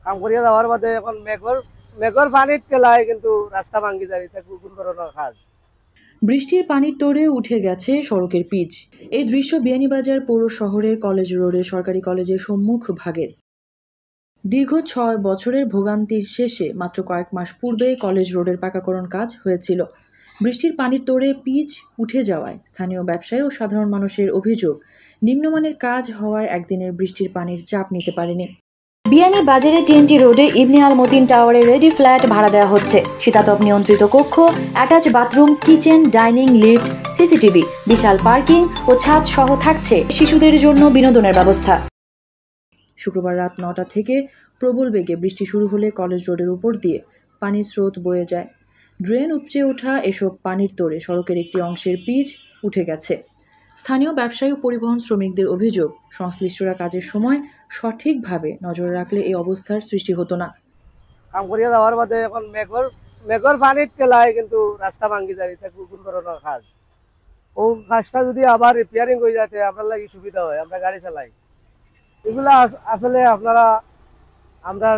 কাম করিয়া যাওয়ার বাদে এখন মেঘর পানির তেলায় কিন্তু রাস্তা ভাঙ্গি যায়, এটা কোন ধরনের কাজ? বৃষ্টির পানির তোড়ে উঠে গেছে সড়কের পিচ। এই দৃশ্য বিয়ানীবাজার পৌর শহরের কলেজ রোডের সরকারি কলেজের সম্মুখ ভাগের। দীর্ঘ ৬ বছরের ভোগান্তির শেষে মাত্র কয়েক মাস পূর্বে কলেজ রোডের পাকাকরণ কাজ হয়েছিল। বৃষ্টির পানির তোড়ে পিচ উঠে যাওয়ায় স্থানীয় ব্যবসায়ী ও সাধারণ মানুষের অভিযোগ, নিম্নমানের কাজ হওয়ায় একদিনের বৃষ্টির পানির চাপ নিতে পারেনি। বিয়ানীবাজারে টিএনটি রোডে ইবনে আল মতিন টাওয়ারে রেডি ফ্ল্যাট ভাড়া দেওয়া হচ্ছে। শীতাতপ নিয়ন্ত্রিত কক্ষ, attach bathroom, kitchen, dining, lift, CCTV, বিশাল পার্কিং ও ছাদ সহ থাকছে শিশুদের জন্য বিনোদনের ব্যবস্থা। শুক্রবার রাত ৯টা থেকে প্রবল বেগে বৃষ্টি শুরু হলে কলেজ রোডের উপর দিয়ে পানির স্রোত বয়ে যায়। ড্রেন উপচে ওঠা এসব পানির তোড়ে সড়কের একটি অংশের পিচ উঠে গেছে। স্থানীয় ব্যবসায়ী ও পরিবহন শ্রমিকদের অভিযোগ, সংশ্লিষ্টরা কাজের সময় সঠিকভাবে নজর রাখলে এই অবস্থার সৃষ্টি হতো না। কাম করিয়া যাওয়ার বাদে এখন মেঘর পানির তেলায় কিন্তু রাস্তা ভাঙ্গি যায়, এটা কোন ধরনের কাজ? ও কাজটা যদি আবার রিপেয়ারিং হয়ে যাতে আপনার লাগে সুবিধা হয়, আমরা গাড়ি চালাই। এগুলা আসলে আপনারা আমরা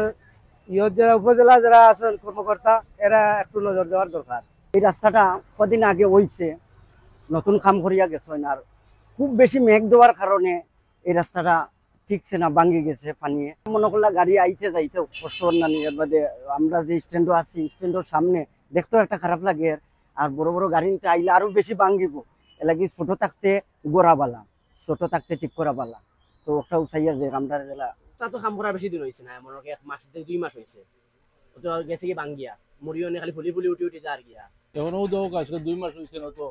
যারা উপজেলা যারা আছেন কর্মকর্তা, এরা একটু নজর দেওয়ার দরকার। এই রাস্তাটা কদিন আগে হইছে, নতুন কাম করিয়া গেছেন, আর খুব বেশি মেঘ দেওয়ার কারণে এই রাস্তাটা ঠিকছে না, ভাঙ্গি গেছে পানি। মনে করলে গাড়ি আইতে যাইতে কষ্ট না নিয়ে বাদে আমরা যে স্ট্যান্ডও আছি, স্ট্যান্ডের সামনে দেখতেও একটা খারাপ লাগে, আর বড় বড় গাড়ি নিতে আইলে আরো বেশি ভাঙ্গিব। এলাকি ছোট থাকতে গোড়াবালা, ছোট থাকতে ঠিক করা বালা। তো একটা উচাইয়ার যে আমরা জেলা তা তো কাম করা বেশি দিন হয়েছে না, মনে হয় 1 মাস থেকে 2 মাস হয়েছে। তো গেছে কি ভাঙ্গিয়া মরিও খালি ফুলি ফুলি উঠি উঠি যার গিয়া এখনো দেখ আজকে 2 মাস হয়েছে না, তো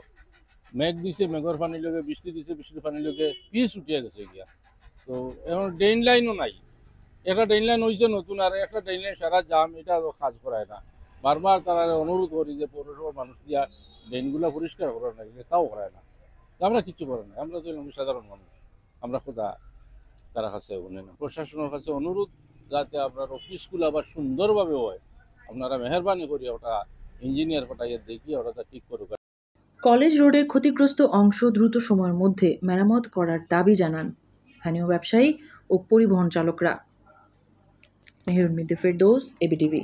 মেঘ দিছে, মেঘর পানির লগে বৃষ্টি দিছে, বৃষ্টির পানির লগে পিচ উঠিয়া গেছে গিয়া। তো এখন ড্রেন লাইনও নাই। একটা ড্রেন লাইন হয়েছে নতুন, আর একটা ড্রেন লাইন সারা জাম, এটা কাজ করায় না। বারবার তারা অনুরোধ করি যে পৌরসভার মানুষ দিয়া ড্রেনগুলো পরিষ্কার করার না, তাও করায় না। আমরা কিছু করে না, আমরা তো সাধারণ মানুষ, আমরা কোথা তারা কাছে প্রশাসনের কাছে অনুরোধ যাতে আপনার অফিসগুলো আবার সুন্দরভাবে হয়, আপনারা মেহরবানি করি ওটা ইঞ্জিনিয়ার পাঠাইয়া দেখি ওটা ঠিক করুক। কলেজ রোডের ক্ষতিগ্রস্ত অংশ দ্রুত সময়ের মধ্যে মেরামত করার দাবি জানান স্থানীয় ব্যবসায়ী ও পরিবহন চালকরা। মেহেরুন মিদ্দি ফেরদৌস, এবিটিভি।